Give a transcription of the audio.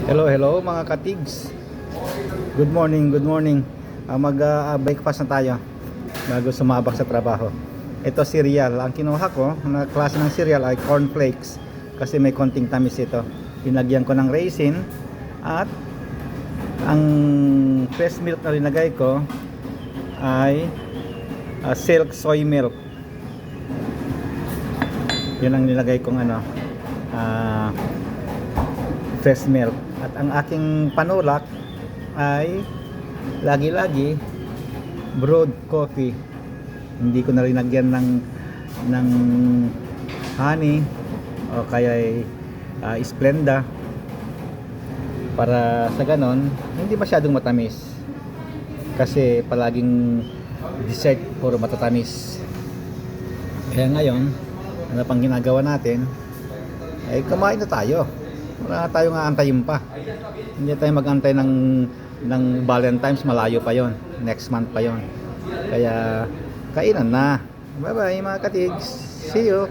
Hello, hello mga katigs. Good morning, good morning. Mag-breakfast na tayo bago sumabak sa trabaho. Ito cereal. Ang kinuha ko na klase ng cereal ay cornflakes kasi may konting tamis ito. Linagyan ko ng raisin at ang fresh milk na linagay ko ay silk soy milk. Yun ang nilagay kong fresh milk. At ang aking panulak ay lagi-lagi brewed coffee. Hindi ko na rin nagyan ng honey o kaya Splenda para sa ganon hindi masyadong matamis, kasi palaging dessert puro matatamis. Kaya ngayon, ano pang ginagawa natin ay kumain na tayo. Wala tayong aantayin pa. Hindi tayo mag-antay ng Valentine's, malayo pa yon, next month pa yon. Kaya kainan na. Bye bye mga katigs, see you.